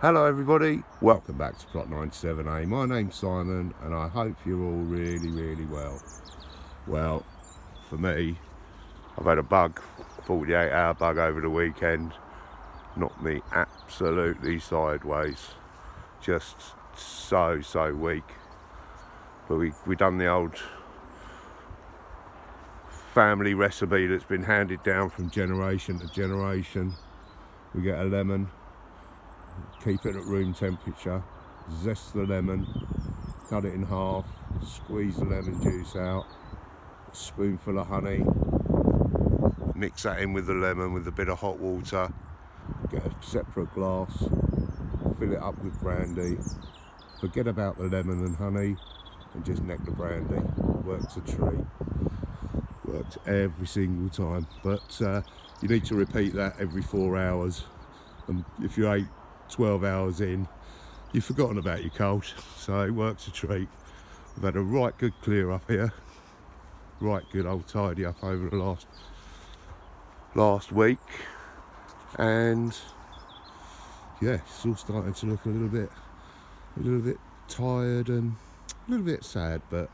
Hello everybody, welcome back to Plot 97A. My name's Simon and I hope you're all really well. Well, for me, I've had a bug, 48-hour bug over the weekend, knocked me absolutely sideways, just so weak. But we done the old family recipe that's been handed down from generation to generation. We get a lemon, keep it at room temperature, zest the lemon, cut it in half, squeeze the lemon juice out, a spoonful of honey, mix that in with the lemon with a bit of hot water, get a separate glass, fill it up with brandy, forget about the lemon and honey and just neck the brandy. Works a treat, works every single time, but you need to repeat that every 4 hours, and if you ate 12 hours in, you've forgotten about your cold, so it works a treat. We've had a right good clear up here, right good old tidy up over the last week, and yeah, it's all starting to look a little bit tired and a little bit sad, but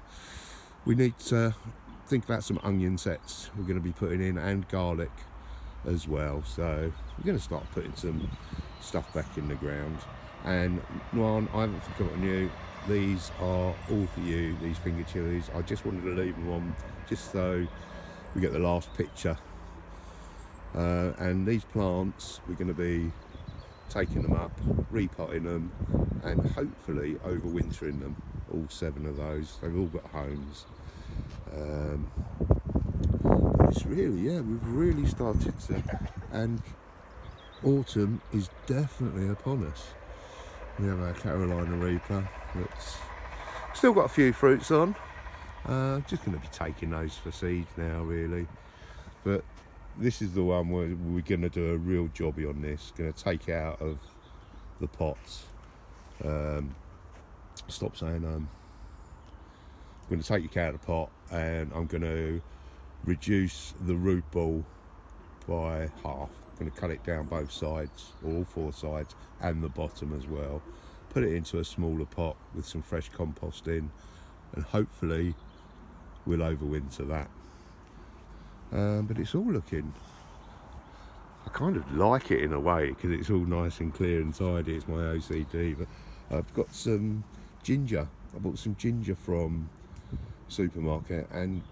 we need to think about some onion sets we're going to be putting in and garlic as well, so we're going to start putting some stuff back in the ground. And one, I haven't forgotten you, these are all for you, these finger chilies. I just wanted to leave them on just so we get the last picture, and these plants we're going to be taking them up, repotting them and hopefully overwintering them, all 7 of those. They've all got homes. It's really, yeah, we've really started to, and autumn is definitely upon us. We have our Carolina Reaper that's still got a few fruits on. Just going to be taking those for seeds now really, but this is the one where we're going to do a real jobby on this. Going to take it out of the pots. Stop saying I'm going to take it out of the pot, and I'm going to reduce the root ball by half. I'm going to cut it down both sides, all 4 sides, and the bottom as well. Put it into a smaller pot with some fresh compost in, and hopefully we'll overwinter that. But it's all looking, I kind of like it in a way because it's all nice and clear and tidy. It's my OCD, but I've got some ginger. I bought some ginger from supermarket and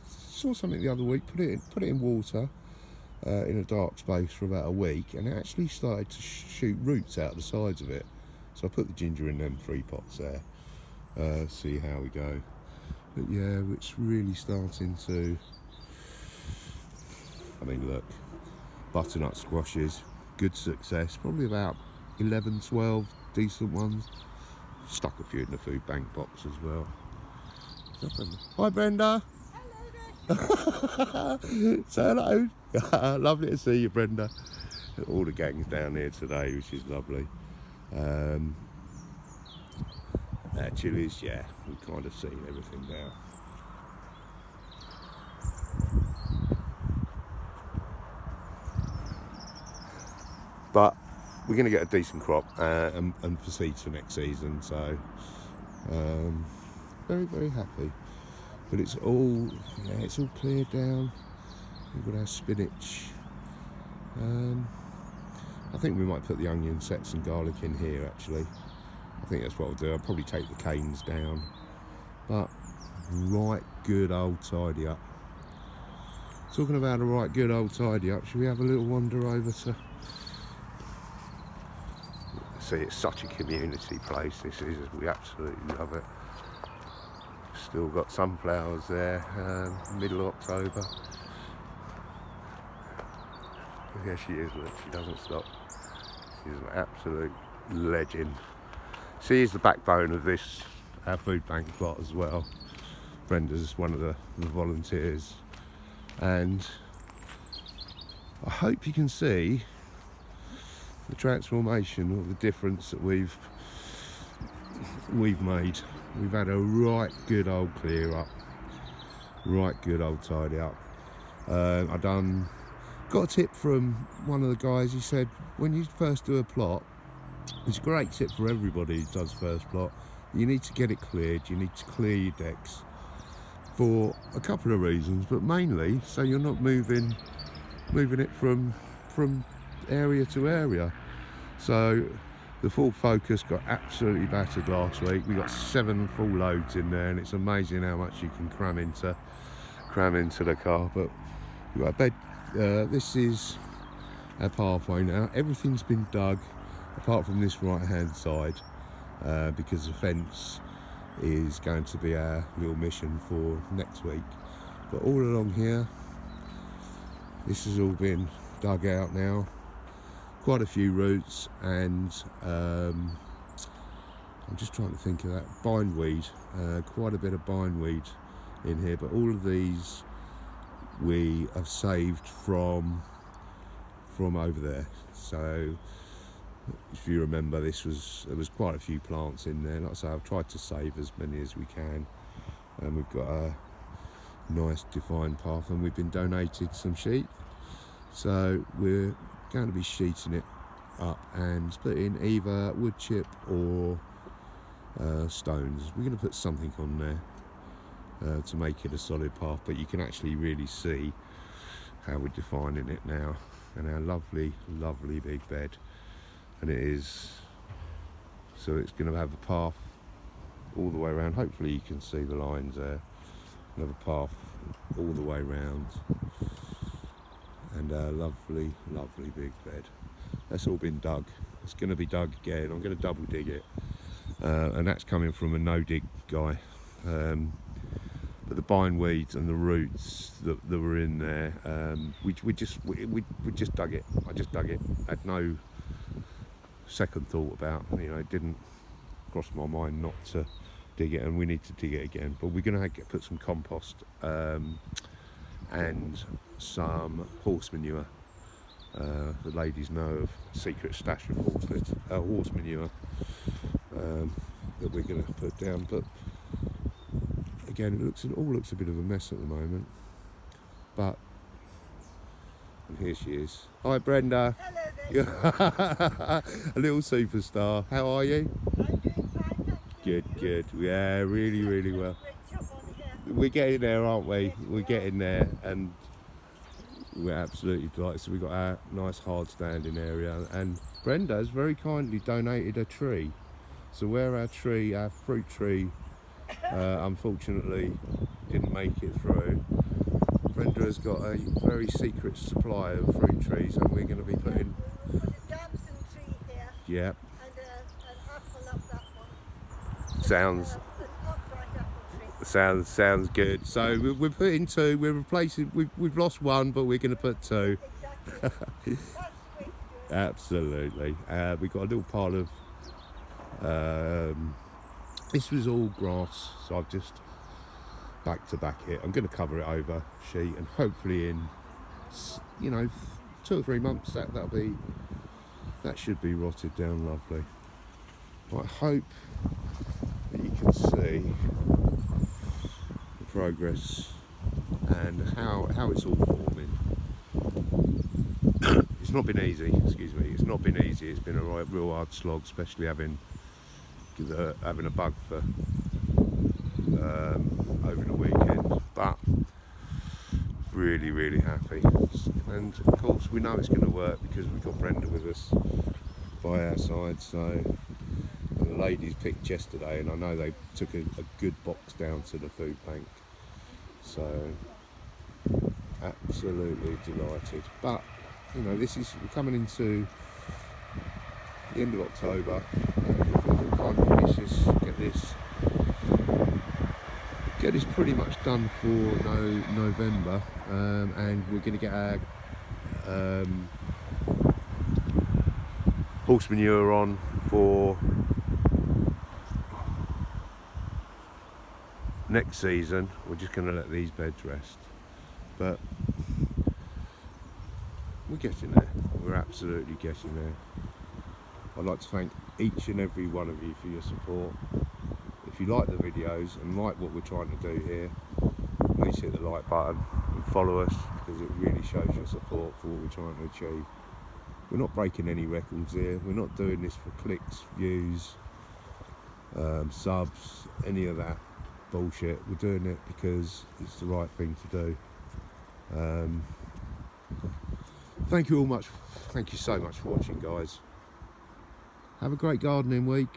saw something the other week, put it in water in a dark space for about a week, and it actually started to shoot roots out the sides of it. So I put the ginger in them 3 pots there, see how we go. But yeah, it's really starting to, I mean look, butternut squashes, good success, probably about 11, 12 decent ones. Stuck a few in the food bank box as well. Hi Brenda. Hello there. Say hello. Lovely to see you, Brenda. All the gang's down here today, which is lovely. Chilies, yeah, we've kind of seen everything now. But we're going to get a decent crop and for seeds for next season, so very happy. But it's all, yeah, it's all cleared down. We've got our spinach. I think we might put the onion sets and garlic in here actually. I think that's what I'll do. I'll probably take the canes down. But right good old tidy up. Talking about a right good old tidy up, should we have a little wander over to, see, it's such a community place this is, we absolutely love it. Still got sunflowers there, middle of October. There she is, look, she doesn't stop. She's an absolute legend. She is the backbone of this, our food bank plot as well. Brenda's one of the volunteers. And I hope you can see the transformation, or the difference that we've made. We've had a right good old clear up, right good old tidy up. Got a tip from one of the guys. He said when you first do a plot, It's a great tip for everybody who does first plot. You need to get it cleared, you need to clear your decks for a couple of reasons, but mainly so you're not moving it from area to area. So the full focus got absolutely battered last week. We got 7 full loads in there, and it's amazing how much you can cram into the car. But we've got a bed. This is our pathway now. Everything's been dug apart from this right hand side, because the fence is going to be our little mission for next week. But all along here, this has all been dug out now. Quite a few roots, and I'm just trying to think of that bindweed. Quite a bit of bindweed in here, but all of these we have saved from over there. So if you remember, there was quite a few plants in there. Like I say, I've tried to save as many as we can, and we've got a nice defined path, and we've been donated some sheep, so we're going to be sheeting it up and putting either wood chip or stones. We're going to put something on there to make it a solid path, but you can actually really see how we're defining it now, and our lovely big bed. And it is, so it's going to have a path all the way around. Hopefully you can see the lines there. Have a path all the way around, and a lovely big bed. That's all been dug. It's going to be dug again. I'm going to double dig it, and that's coming from a no dig guy. But the bindweeds and the roots that were in there, we just dug it. I just dug it. Had no second thought about, it didn't cross my mind not to dig it, and we need to dig it again. But we're going to put some compost and some horse manure. The ladies know of a secret stash of horse manure that we're going to put down. But again, it all looks a bit of a mess at the moment. But and here she is. Hi, Brenda. Hello there. A little superstar. How are you? I'm doing fine, thank you. Good. Yeah, really well. Great job on here. We're getting there, aren't we? We're getting there, and we're absolutely delighted. So we've got our nice hard standing area, and Brenda has very kindly donated a tree. So where our fruit tree, unfortunately didn't make it through, Brenda has got a very secret supply of fruit trees, and we're going to be putting... We've got a damson tree here. Yep. And an apple up that one. Sounds... An upright apple tree. Sounds good. So we're putting 2. We're replacing. We've lost 1, but we're going to put 2. Exactly. That's the way to do it. Absolutely. We've got a little pile of. This was all grass, so I've just back to back it. I'm going to cover it over sheet, and hopefully in 2 or 3 months that should be rotted down lovely. I hope that you can see the progress and how it's all forming. It's not been easy, it's not been easy. It's been a real hard slog, especially having a bug for over the weekend, but really happy. And of course we know it's going to work because we've got Brenda with us by our side. So the ladies picked yesterday, and I know they took a good box down to the food bank, so absolutely delighted. But we're coming into the end of October, and we can kind of finish this, get this pretty much done for November, and we're going to get our horse manure on for next season. We're just going to let these beds rest, but we're getting there. We're absolutely getting there. I'd like to thank each and every one of you for your support. If you like the videos and like what we're trying to do here, please hit the like button and follow us, because it really shows your support for what we're trying to achieve. We're not breaking any records here. We're not doing this for clicks, views, subs, any of that bullshit. We're doing it because it's the right thing to do. Thank you so much for watching, guys. Have a great gardening week,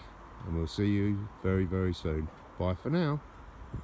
and we'll see you very, very soon. Bye for now.